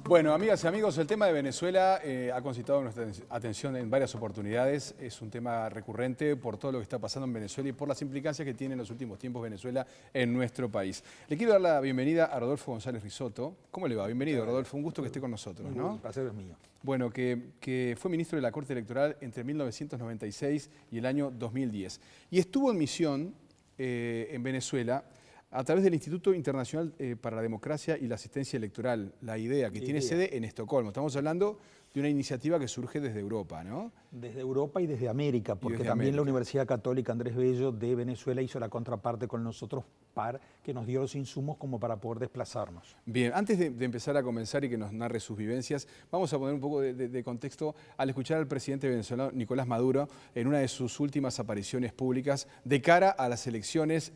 Bueno, amigas y amigos, el tema de Venezuela ha concitado nuestra atención en varias oportunidades. Es un tema recurrente por todo lo que está pasando en Venezuela y por las implicancias que tiene en los últimos tiempos Venezuela en nuestro país. Le quiero dar la bienvenida a Rodolfo González Risotto. ¿Cómo le va? Bienvenido, Rodolfo. Un gusto que esté con nosotros, ¿no? El placer es mío. Bueno, que fue ministro de la Corte Electoral entre 1996 y el año 2010. Y estuvo en misión en Venezuela a través del Instituto Internacional para la Democracia y la Asistencia Electoral, la IDEA, que tiene sede en Estocolmo. Estamos hablando de una iniciativa que surge desde Europa, ¿no? Desde Europa y desde América, porque desde también América. la Universidad Católica Andrés Bello de Venezuela hizo la contraparte con nosotros para que nos dio los insumos como para poder desplazarnos. Bien, antes de empezar a comenzar y que nos narre sus vivencias, vamos a poner un poco de contexto al escuchar al presidente venezolano Nicolás Maduro en una de sus últimas apariciones públicas de cara a las elecciones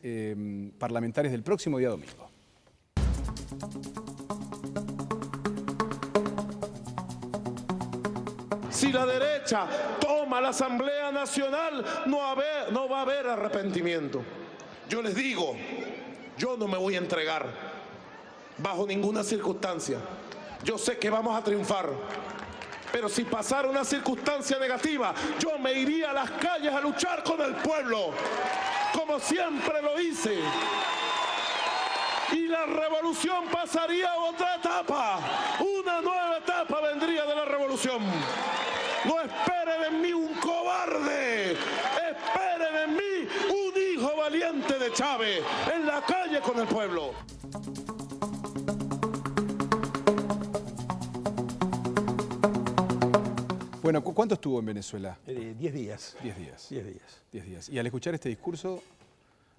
parlamentarias del próximo día domingo. Si la derecha toma la Asamblea Nacional, no va a haber arrepentimiento. Yo les digo, yo no me voy a entregar bajo ninguna circunstancia. Yo sé que vamos a triunfar, pero si pasara una circunstancia negativa, yo me iría a las calles a luchar con el pueblo, como siempre lo hice. Y la revolución pasaría a otra etapa. Una nueva etapa vendría de la revolución. No esperen en mí un cobarde. Esperen en mí un hijo valiente de Chávez en la calle con el pueblo. Bueno, ¿cuánto estuvo en Venezuela? 10 días. 10 días. 10 días. 10 días. Y al escuchar este discurso...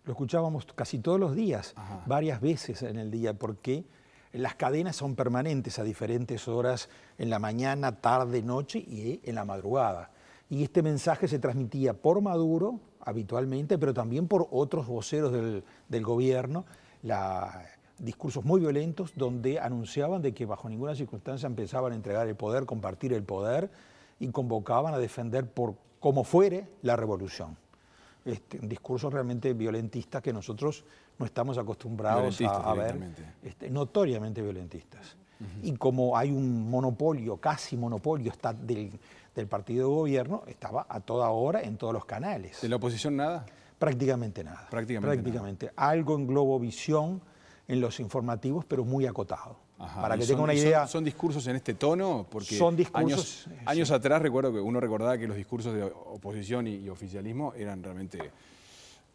Lo escuchábamos casi todos los días, Ajá. varias veces en el día, porque las cadenas son permanentes a diferentes horas en la mañana, tarde, noche y en la madrugada. Y este mensaje se transmitía por Maduro habitualmente, pero también por otros voceros del gobierno, discursos muy violentos donde anunciaban de que bajo ninguna circunstancia empezaban a entregar el poder, compartir el poder y convocaban a defender por como fuere la revolución. Un discurso realmente violentista que nosotros no estamos acostumbrados a ver, notoriamente violentistas. Y como hay un monopolio, casi monopolio está del partido de gobierno, estaba a toda hora en todos los canales. ¿De la oposición nada? Prácticamente nada. Prácticamente. Nada. Algo en Globovisión, en los informativos, pero muy acotado. Ajá. Para que tenga una idea. ¿Son discursos en este tono? Porque son discursos, años atrás recuerdo que uno recordaba que los discursos de oposición y oficialismo eran realmente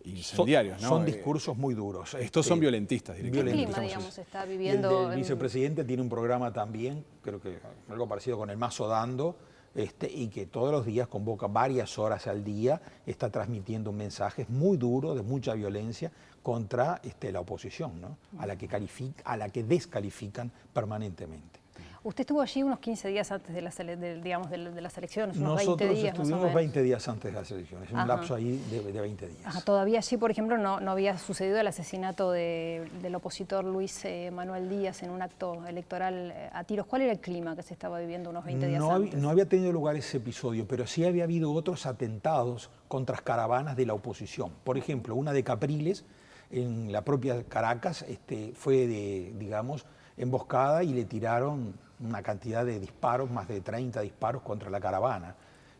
incendiarios, ¿no? Son discursos muy duros. Estos son violentistas directamente. ¿Qué clima, digamos, está viviendo? El vicepresidente tiene un programa también, creo que algo parecido con el Mazo Dando, y que todos los días convoca varias horas al día, está transmitiendo mensajes muy duros, de mucha violencia, contra la oposición, ¿no? a la que descalifican permanentemente. Usted estuvo allí unos 15 días antes de las elecciones, unos Nosotros 20 días estuvimos más o menos. 20 días antes de las elecciones, un Ajá. lapso ahí de 20 días. Ajá, todavía allí, por ejemplo, no había sucedido el asesinato del opositor Luis Manuel Díaz en un acto electoral a tiros. ¿Cuál era el clima que se estaba viviendo unos 20 días antes? No había tenido lugar ese episodio, pero sí había habido otros atentados contra caravanas de la oposición. Por ejemplo, una de Capriles, en la propia Caracas, fue digamos, emboscada y le tiraron una cantidad de disparos, más de 30 disparos contra la caravana.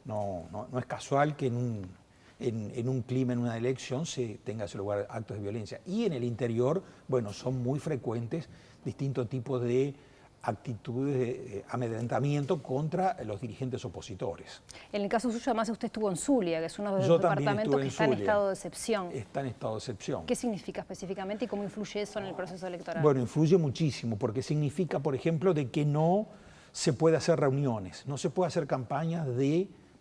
No es casual que en un clima, en una elección, se tenga ese lugar actos de violencia. Y en el interior, bueno, son muy frecuentes distintos tipos de actitudes de amedrentamiento contra los dirigentes opositores. En el caso suyo, además, usted estuvo en Zulia, que es uno de los departamentos que está en estado de excepción. Está en estado de excepción. ¿Qué significa específicamente y cómo influye eso en el proceso electoral? Bueno, influye muchísimo, porque significa, por ejemplo, de que no se puede hacer reuniones, no se puede hacer campañas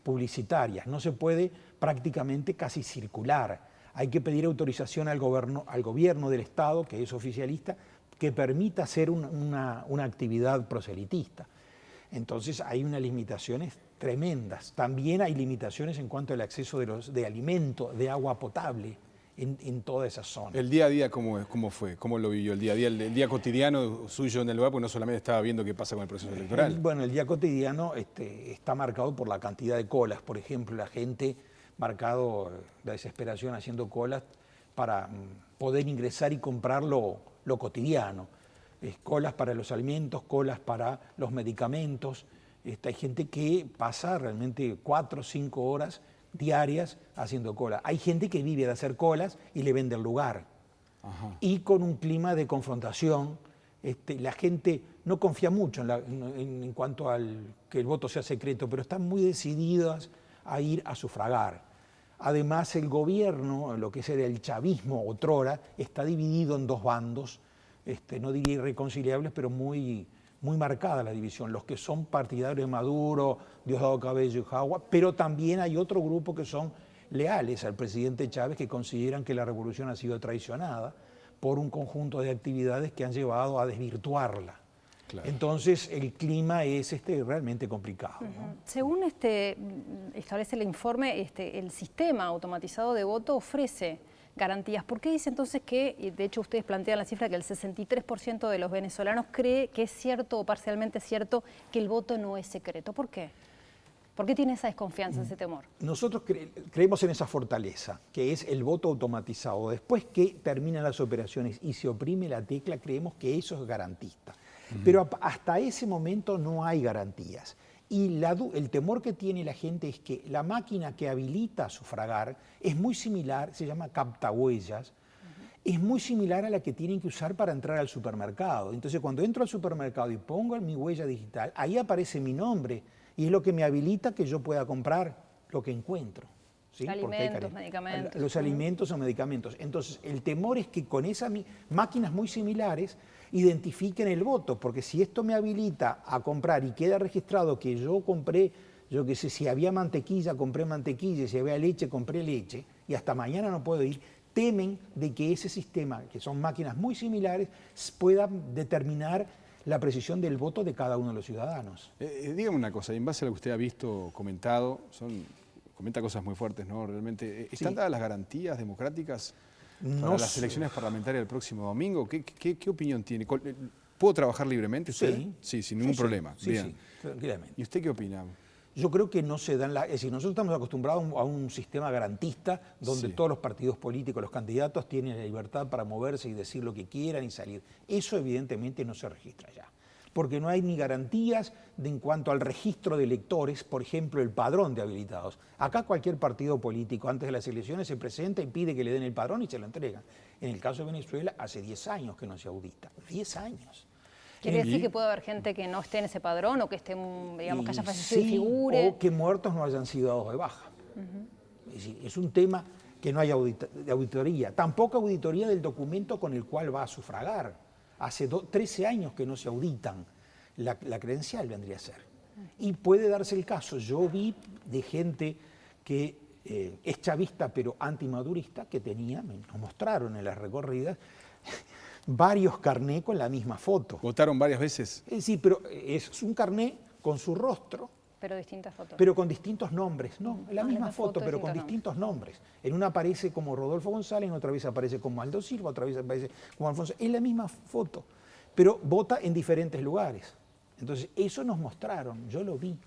publicitarias, no se puede prácticamente casi circular. Hay que pedir autorización al gobierno del Estado, que es oficialista, que permita hacer una actividad proselitista. Entonces hay unas limitaciones tremendas. También hay limitaciones en cuanto al acceso de alimentos, de agua potable en toda esa zona. ¿El día a día cómo fue? ¿Cómo lo vivió el día a día? El día cotidiano suyo en el lugar, porque no solamente estaba viendo qué pasa con el proceso electoral. Bueno, el día cotidiano está marcado por la cantidad de colas. Por ejemplo, la gente marcado la desesperación haciendo colas para poder ingresar y comprar lo cotidiano. colas para los alimentos, colas para los medicamentos. Hay gente que pasa realmente 4 o 5 horas diarias haciendo cola. Hay gente que vive de hacer colas y le vende el lugar. Ajá. Y con un clima de confrontación, la gente no confía mucho en cuanto al que el voto sea secreto, pero están muy decididas a ir a sufragar. Además, el gobierno, lo que es el chavismo otrora, está dividido en 2 bandos, no diría irreconciliables, pero muy marcada la división. Los que son partidarios de Maduro, Diosdado Cabello y Jagua, pero también hay otro grupo que son leales al presidente Chávez, que consideran que la revolución ha sido traicionada por un conjunto de actividades que han llevado a desvirtuarla. Claro. Entonces el clima es realmente complicado, ¿no? Según establece el informe, el sistema automatizado de voto ofrece garantías. ¿Por qué dice entonces que, de hecho ustedes plantean la cifra, que el 63% de los venezolanos cree que es cierto o parcialmente cierto que el voto no es secreto? ¿Por qué? ¿Por qué tiene esa desconfianza, ese temor? Nosotros creemos en esa fortaleza, que es el voto automatizado. Después que terminan las operaciones y se oprime la tecla, creemos que eso es garantista. Pero hasta ese momento no hay garantías. Y el temor que tiene la gente es que la máquina que habilita a sufragar es muy similar, se llama captahuellas, es muy similar a la que tienen que usar para entrar al supermercado. Entonces, cuando entro al supermercado y pongo mi huella digital, ahí aparece mi nombre y es lo que me habilita que yo pueda comprar lo que encuentro. ¿Sí? Alimentos, medicamentos. Los alimentos o medicamentos. Entonces, el temor es que con esas máquinas muy similares identifiquen el voto, porque si esto me habilita a comprar y queda registrado que yo compré, yo qué sé, si había mantequilla, compré mantequilla, si había leche, compré leche, y hasta mañana no puedo ir, temen de que ese sistema, que son máquinas muy similares, pueda determinar la precisión del voto de cada uno de los ciudadanos. Dígame una cosa, en base a lo que usted ha visto, comentado, comenta cosas muy fuertes, ¿no? Realmente, ¿están dadas las garantías democráticas para las elecciones parlamentarias del próximo domingo? ¿Qué opinión tiene? ¿Puedo trabajar libremente usted? Sí. Sí, sin ningún problema. Sí, bien. sí, tranquilamente. ¿Y usted qué opina? Yo creo que no se dan es decir, nosotros estamos acostumbrados a un sistema garantista donde todos los partidos políticos, los candidatos tienen la libertad para moverse y decir lo que quieran y salir. Eso evidentemente no se registra ya, porque no hay ni garantías en cuanto al registro de electores, por ejemplo, el padrón de habilitados. Acá cualquier partido político antes de las elecciones se presenta y pide que le den el padrón y se lo entregan. En el caso de Venezuela, hace 10 años que no se audita. 10 años. ¿Quiere decir que puede haber gente que no esté en ese padrón o que esté, digamos, que haya fallecido y figure? O que muertos no hayan sido dados de baja. Es decir, es un tema que no hay auditoría. Tampoco auditoría del documento con el cual va a sufragar. Hace 13 años que no se auditan. La credencial vendría a ser. Y puede darse el caso. Yo vi de gente que es chavista pero antimadurista que tenía, nos mostraron en las recorridas, varios carnés con la misma foto. ¿Votaron varias veces? Sí, pero es un carné con su rostro. Pero distintas fotos. Pero con distintos nombres, no, la misma foto, pero con distintos nombres. En una aparece como Rodolfo González, en otra vez aparece como Aldo Silva, otra vez aparece como Alfonso. Es la misma foto, pero vota en diferentes lugares. Entonces, eso nos mostraron, yo lo vi.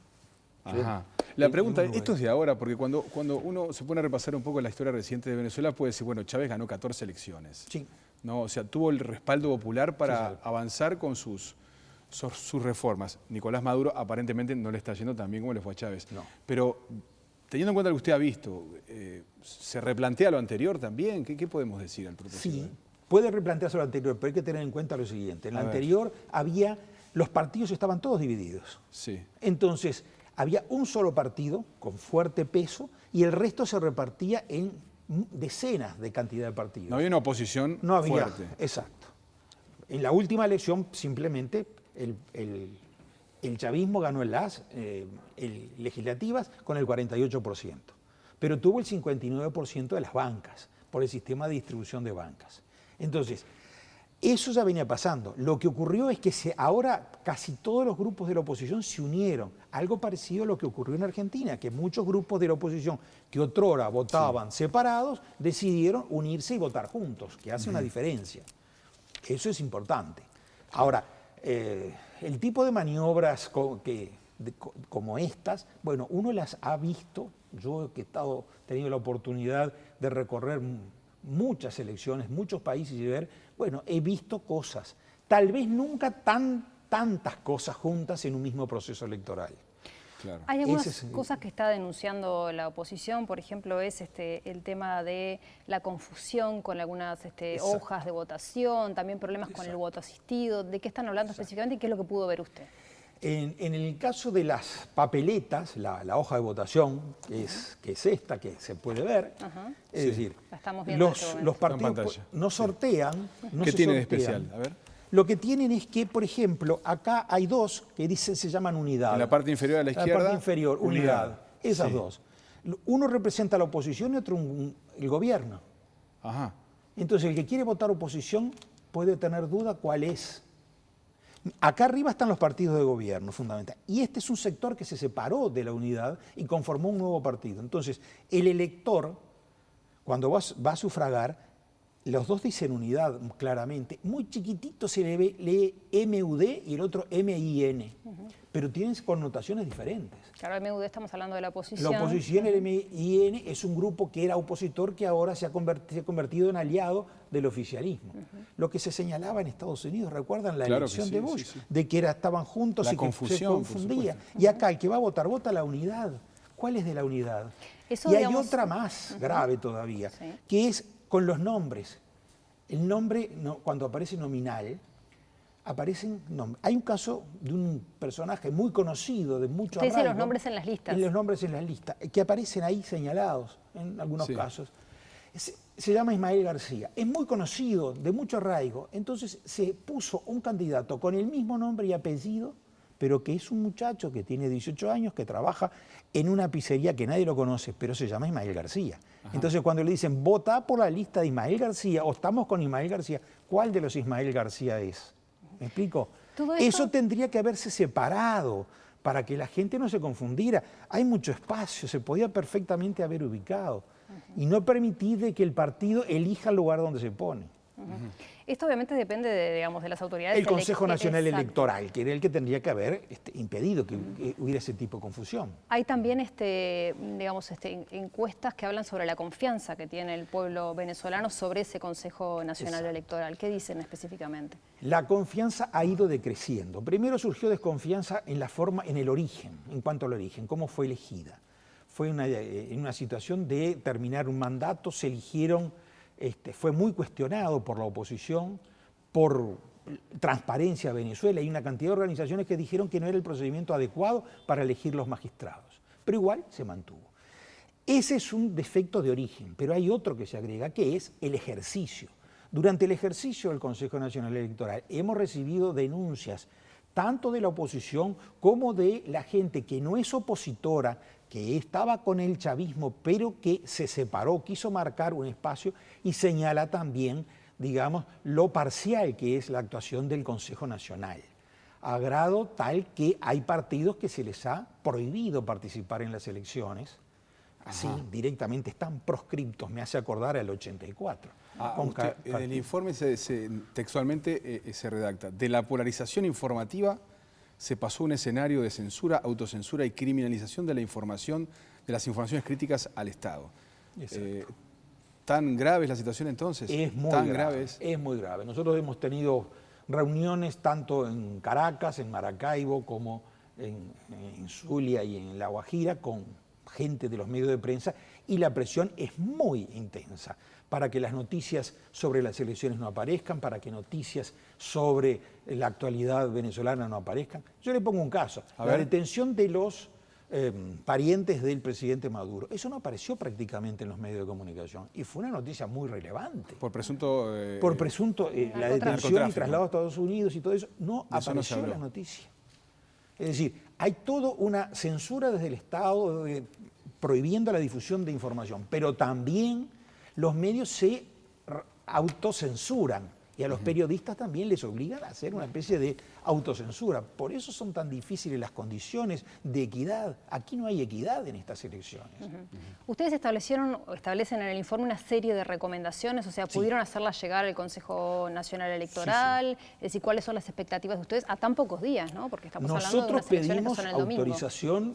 Ajá. La pregunta, esto es de ahora, porque cuando uno se pone a repasar un poco la historia reciente de Venezuela, puede decir, bueno, Chávez ganó 14 elecciones. Sí. ¿No? O sea, tuvo el respaldo popular para avanzar con sus reformas. Nicolás Maduro aparentemente no le está yendo tan bien como le fue a Chávez. No. Pero teniendo en cuenta lo que usted ha visto, ¿se replantea lo anterior también? ¿Qué podemos decir al propósito? Sí, puede replantearse lo anterior, pero hay que tener en cuenta lo siguiente. En lo anterior los partidos estaban todos divididos. Sí. Entonces, había un solo partido con fuerte peso y el resto se repartía en decenas de cantidad de partidos. No había una oposición no había, fuerte. Exacto. En la última elección simplemente el chavismo ganó las legislativas con el 48%, pero tuvo el 59% de las bancas por el sistema de distribución de bancas. Entonces, eso ya venía pasando. Lo que ocurrió es que ahora casi todos los grupos de la oposición se unieron. Algo parecido a lo que ocurrió en Argentina, que muchos grupos de la oposición que otrora votaban separados, decidieron unirse y votar juntos, que hace una diferencia. Eso es importante. Ahora, el tipo de maniobras como estas, bueno, uno las ha visto. Yo que he tenido la oportunidad de recorrer muchas elecciones, muchos países y ver, bueno, he visto cosas tal vez nunca tantas cosas juntas en un mismo proceso electoral. Claro. Hay algunas cosas que está denunciando la oposición, por ejemplo, es el tema de la confusión con algunas hojas de votación, también problemas con el voto asistido. ¿De qué están hablando específicamente y qué es lo que pudo ver usted? En el caso de las papeletas, la hoja de votación, que es esta, que se puede ver, es decir, La estamos viendo los partidos no sortean. No ¿Qué se tiene de sortean. especial? A ver. Lo que tienen es que, por ejemplo, acá hay dos que se llaman unidad. En la parte inferior a la izquierda. En la parte inferior, unidad. Esas Sí. dos. Uno representa a la oposición y otro el gobierno. Ajá. Entonces, el que quiere votar oposición puede tener duda cuál es. Acá arriba están los partidos de gobierno, fundamental. Y este es un sector que se separó de la unidad y conformó un nuevo partido. Entonces, el elector, cuando va a sufragar, los dos dicen unidad claramente. Muy chiquitito se le ve, lee MUD y el otro MIN. Pero tienen connotaciones diferentes. Claro, el MUD estamos hablando de la oposición. La oposición, el MIN, es un grupo que era opositor que ahora se ha convertido en aliado del oficialismo. Lo que se señalaba en Estados Unidos, ¿recuerdan la elección de Bush? De que estaban juntos La y que confusión, se confundía. Y acá el que va a votar, vota la unidad. ¿Cuál es de la unidad? Eso, y digamos, hay otra más grave todavía, que es con los nombres. El nombre, cuando aparece nominal, aparecen nombres. Hay un caso de un personaje muy conocido, de mucho arraigo. Usted dice los nombres en las listas. Los nombres en las listas, que aparecen ahí señalados en algunos casos. Se llama Ismael García. Es muy conocido, de mucho arraigo. Entonces se puso un candidato con el mismo nombre y apellido, pero que es un muchacho que tiene 18 años, que trabaja en una pizzería que nadie lo conoce, pero se llama Ismael García. Ajá. Entonces cuando le dicen, vota por la lista de Ismael García, o estamos con Ismael García, ¿cuál de los Ismael García es? ¿Me explico? Eso tendría que haberse separado para que la gente no se confundiera. Hay mucho espacio, se podía perfectamente haber ubicado. Y no permitir que el partido elija el lugar donde se pone. Esto obviamente depende de las autoridades. El Consejo Nacional Electoral, que era el que tendría que haber impedido que hubiera ese tipo de confusión. Hay también encuestas que hablan sobre la confianza que tiene el pueblo venezolano sobre ese Consejo Nacional Electoral. ¿Qué dicen específicamente? La confianza ha ido decreciendo. Primero surgió desconfianza en la forma, en el origen, en cuanto al origen, cómo fue elegida. Fue en una situación de terminar un mandato, se eligieron. Fue muy cuestionado por la oposición, por Transparencia Venezuela y una cantidad de organizaciones que dijeron que no era el procedimiento adecuado para elegir los magistrados. Pero igual se mantuvo. Ese es un defecto de origen, pero hay otro que se agrega, que es el ejercicio. Durante el ejercicio del Consejo Nacional Electoral hemos recibido denuncias tanto de la oposición como de la gente que no es opositora, que estaba con el chavismo, pero que se separó, quiso marcar un espacio y señala también, digamos, lo parcial que es la actuación del Consejo Nacional, a grado tal que hay partidos que se les ha prohibido participar en las elecciones, así directamente están proscriptos, me hace acordar al 84. En el informe textualmente se redacta, de la polarización informativa se pasó a un escenario de censura, autocensura y criminalización de la información, de las informaciones críticas al Estado. ¿Tan grave es la situación entonces? Es muy grave. Es muy grave. Nosotros hemos tenido reuniones tanto en Caracas, en Maracaibo, como en Zulia y en La Guajira, con gente de los medios de prensa, y la presión es muy intensa para que las noticias sobre las elecciones no aparezcan, para que noticias sobre la actualidad venezolana no aparezcan. Yo le pongo un caso, la detención de los parientes del presidente Maduro. Eso no apareció prácticamente en los medios de comunicación y fue una noticia muy relevante. Por presunto... la detención y traslado a Estados Unidos y todo eso, no apareció en la noticia. Es decir, hay toda una censura desde el Estado prohibiendo la difusión de información, pero también los medios se autocensuran y a los periodistas también les obligan a hacer una especie de autocensura. Por eso son tan difíciles las condiciones de equidad. Aquí no hay equidad en estas elecciones. Ustedes establecen en el informe una serie de recomendaciones, o sea, ¿pudieron hacerlas llegar al Consejo Nacional Electoral? Es decir, ¿cuáles son las expectativas de ustedes a tan pocos días, ¿no? Porque estamos hablando de unas elecciones que son el domingo. Nosotros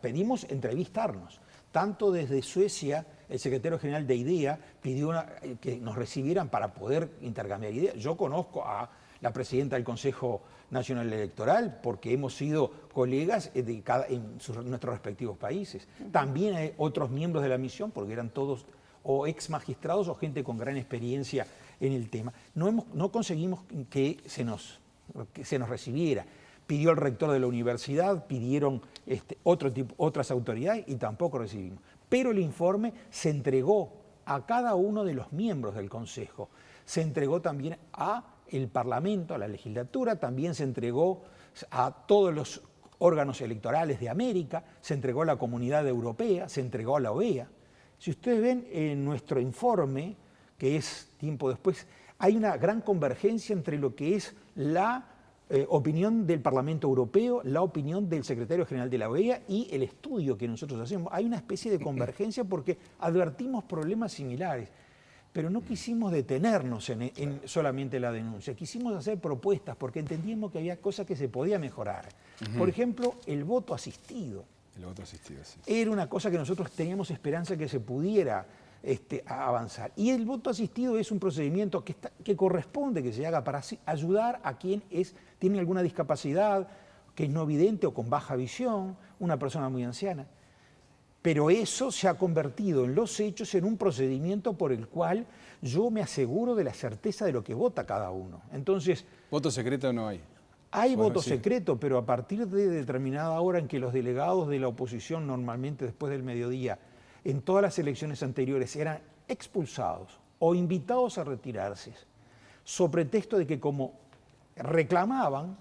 pedimos entrevistarnos. Tanto desde Suecia, el secretario general de IDEA pidió que nos recibieran para poder intercambiar ideas. Yo conozco a la presidenta del Consejo Nacional Electoral, porque hemos sido colegas en nuestros respectivos países. También hay otros miembros de la misión, porque eran todos o ex magistrados o gente con gran experiencia en el tema. No conseguimos que se nos recibiera. Pidió el rector de la universidad, pidieron otras autoridades y tampoco recibimos. Pero el informe se entregó a cada uno de los miembros del Consejo. Se entregó también al Parlamento, a la legislatura, también se entregó a todos los órganos electorales de América, se entregó a la Comunidad Europea, se entregó a la OEA. Si ustedes ven en nuestro informe, que es tiempo después, hay una gran convergencia entre lo que es la opinión del Parlamento Europeo, la opinión del Secretario General de la OEA y el estudio que nosotros hacemos. Hay una especie de convergencia porque advertimos problemas similares, pero no quisimos detenernos en solamente la denuncia, quisimos hacer propuestas porque entendíamos que había cosas que se podía mejorar. Por ejemplo, el voto asistido. El voto asistido, sí. Era una cosa que nosotros teníamos esperanza que se pudiera avanzar. Y el voto asistido es un procedimiento que corresponde que se haga para ayudar a quien tiene alguna discapacidad, que es no vidente o con baja visión, una persona muy anciana. Pero eso se ha convertido en los hechos en un procedimiento por el cual yo me aseguro de la certeza de lo que vota cada uno. Entonces, ¿voto secreto no hay? Hay voto secreto, pero a partir de determinada hora en que los delegados de la oposición, normalmente después del mediodía, en todas las elecciones anteriores, eran expulsados o invitados a retirarse, sobre pretexto de que como reclamaban,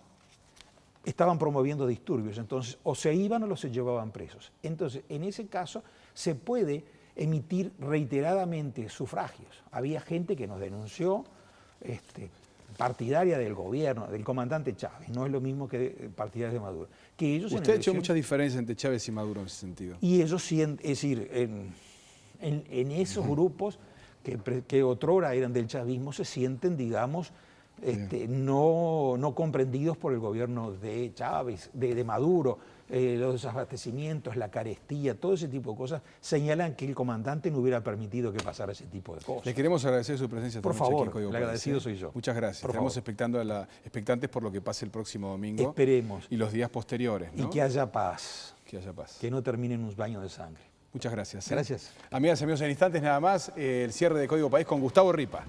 estaban promoviendo disturbios, entonces o se iban o los se llevaban presos. Entonces, en ese caso, se puede emitir reiteradamente sufragios. Había gente que nos denunció, partidaria del gobierno, del comandante Chávez, no es lo mismo que partidaria de Maduro. Que ellos Usted ha hecho mucha diferencia entre Chávez y Maduro en ese sentido. Y ellos sienten, es decir, en esos grupos que otrora eran del chavismo se sienten, digamos, no comprendidos por el gobierno de Chávez, de Maduro. Los desabastecimientos, la carestía, todo ese tipo de cosas señalan que el comandante no hubiera permitido que pasara ese tipo de cosas. Le queremos agradecer su presencia. Por favor, el agradecido soy yo. Muchas gracias. Estamos expectantes por lo que pase el próximo domingo. Esperemos. Y los días posteriores, ¿no? Y que haya paz. Que haya paz. Que no termine en un baño de sangre. Muchas gracias. Gracias. Amigas y amigos, en instantes nada más, el cierre de Código País con Gustavo Ripa.